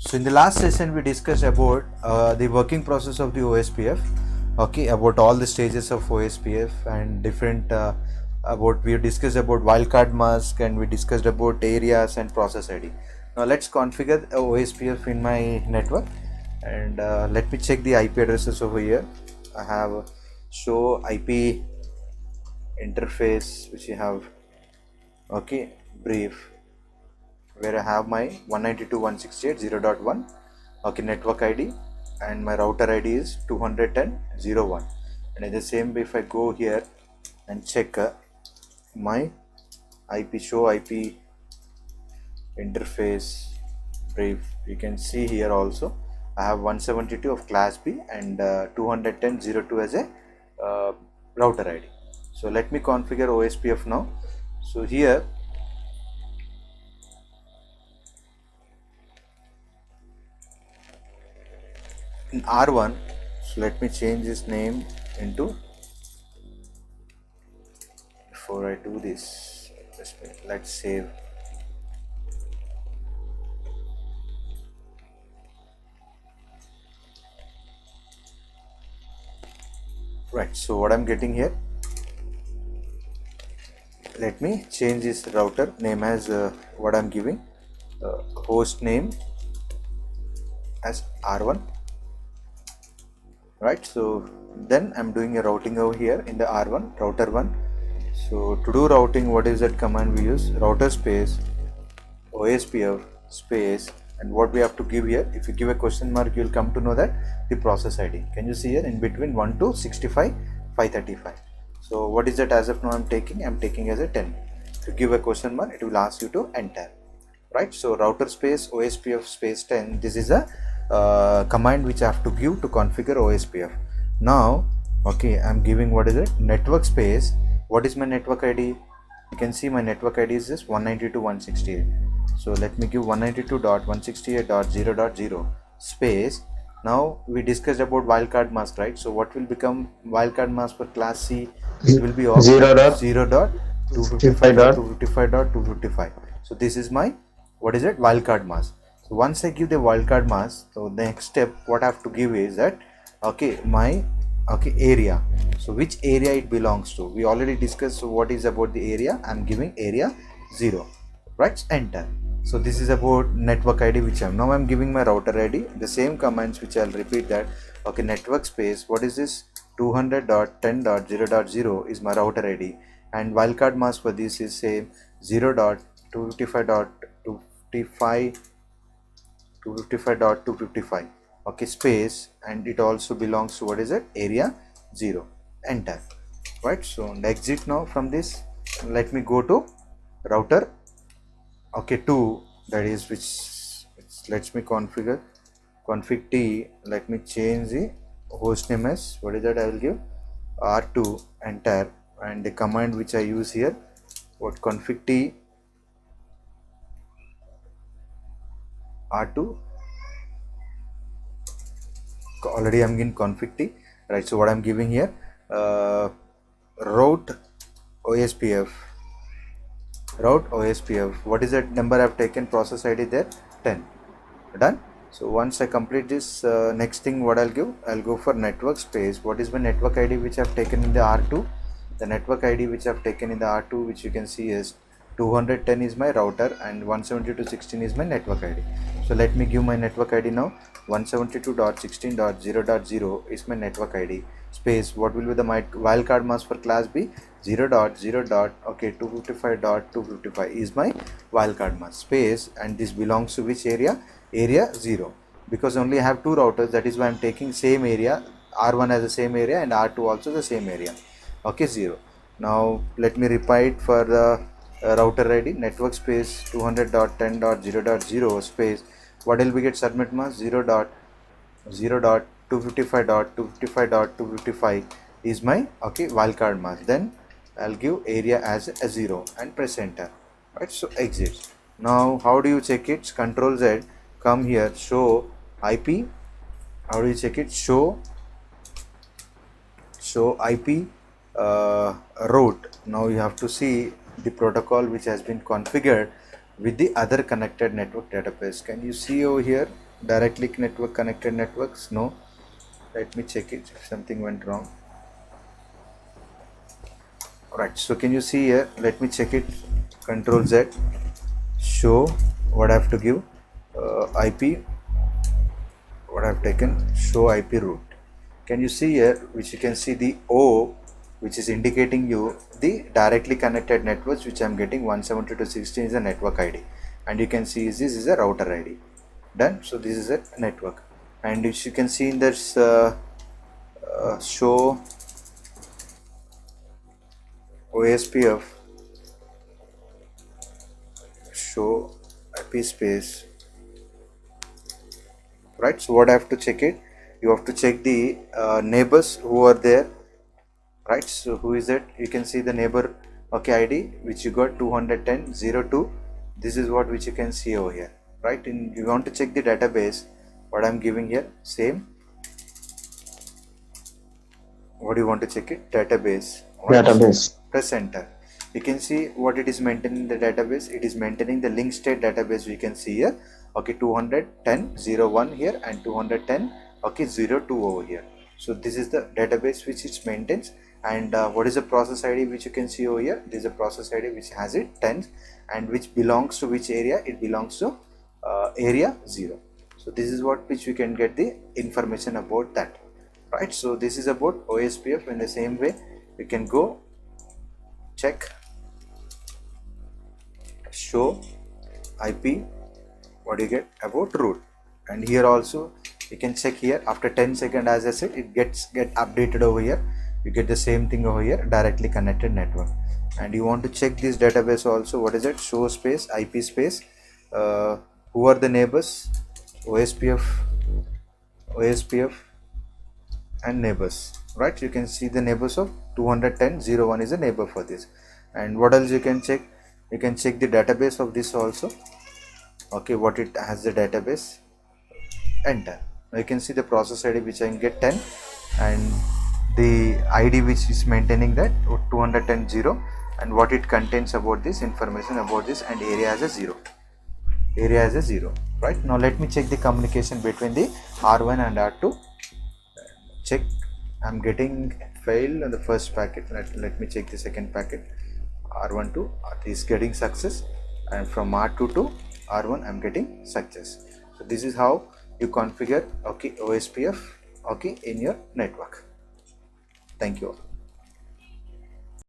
So in the last session we discussed about the working process of the OSPF, okay, about all the stages of OSPF and different about we discussed about wildcard mask and we discussed about areas and process ID. Now let's configure OSPF in my network and let me check the IP addresses over here. I have show IP interface which you have, okay, brief, where I have my 192.168.0.1, okay, network ID, and my router ID is 210.0.1. And in the same way, if I go here and check my IP, show IP interface brief, you can see here also I have 172 of class B and 210.0.2 as a router ID. So let me configure OSPF now. So here in R1, so let me change this name into, before I do this, let's save. Right, so what I'm getting here, let me change this router name as what I'm giving, host name as R1. Right, so then I'm doing a routing over here in the R1, router 1. So to do routing, what is that command we use? Router space OSPF space, and what we have to give here, if you give a question mark, you will come to know that the process ID. Can you see here in between 1 to 65 535? So what is that as of now I'm taking as a 10. If you give a question mark, it will ask you to enter. Right, so router space OSPF space 10, this is a command which I have to give to configure OSPF. Now, okay, I'm giving, what is it, network space. What is my network ID? You can see my network ID is this 192.168. so let me give 192.168.0.0 space. Now we discussed about wildcard mask, right? So what will become wildcard mask for class C? It will be of 0.255.255.255. So this is my, what is it, wildcard mask. So once I give the wildcard mask, so the next step what I have to give is that, okay, my, okay, area. So which area it belongs to, we already discussed. So what is about the area? I'm giving area 0. Right, enter. So this is about network ID which I'm giving my router ID, the same commands which I'll repeat that. Okay, network space, what is this, 200.10.0.0 is my router ID, and wildcard mask for this is same 0.255.255.255, okay, space, and it also belongs to, what is it, area 0. Enter. Right, so exit now from this. Let me go to router, okay, 2, that is which lets me config T. Let me change the host name as, what is that, I will give R2, enter, and the command which I use here, what, config T R2, already I'm in config T. Right, so what I'm giving here, route OSPF, what is that number I've taken, process ID there, 10. Done. So once I complete this, next thing what I'll give, I'll go for network space. What is my network ID which I've taken in the R2? The network ID which I've taken in the R2, which you can see is 210 is my router and 172.16 is my network ID. So let me give my network ID now. 172.16.0.0 is my network ID. Space, what will be the my wildcard mask for class B? 0.0. Okay, 255.255 is my wildcard mask. Space, and this belongs to which area? Area 0. Because only I have two routers, that is why I'm taking same area. R1 has the same area and R2 also the same area. Okay, 0. Now let me repeat for the router ID, network space 200.10.0.0 space, what will we get, subnet mask 0.255.255.255 is my, okay, wildcard mask. Then I'll give area as a 0 and press enter. Right, so exit. Now how do you check it? Control Z, come here, show IP. How do you check it? Show IP route. Now you have to see the protocol which has been configured with the other connected network database. Can you see over here? directly network connected networks. No, let me check it if something went wrong. Alright, so can you see here, let me check it. Control Z, show what I have to give, IP, what I have taken, show IP route. Can you see here, which you can see the O, which is indicating you the directly connected networks, which I am getting 172.16 is a network ID, and you can see this is a router ID. Done. So this is a network, and which you can see in this show OSPF, show IP space, right? So what I have to check it, you have to check the neighbors who are there, right? So who is it? You can see the neighbor, okay, ID which you got 210.02. This is what which you can see over here, right? And you want to check the database, what I'm giving here, same. What do you want to check it? Database. Database. Press enter. You can see what it is maintaining the database. It is maintaining the link state database. We can see here, okay, 210.01 here and 210, okay, 02 over here. So this is the database which it maintains. And what is the process ID which you can see over here? This is a process ID which has it 10 and which belongs to which area? It belongs to area 0. So this is what which we can get the information about that, right? So this is about OSPF. In the same way, you can go check show IP, what you get about route, and here also you can check here after 10 seconds, as I said, it get updated over here. You get the same thing over here, directly connected network. And you want to check this database also, what is it? Show space IP space, who are the neighbors, OSPF and neighbors, right? You can see the neighbors of 210.01 is a neighbor for this. And what else you can check? You can check the database of this also, okay, what it has the database, enter. Now you can see the process ID which I can get 10 and the ID which is maintaining that 210.0 and what it contains about this information about this, and area as a 0, right? Now let me check the communication between the R1 and R2. Check, I'm getting fail on the first packet. Let me check the second packet. R1 to R3 is getting success, and from R2 to R1 I'm getting success. So this is how you configure, okay, OSPF, okay, in your network. Thank you all.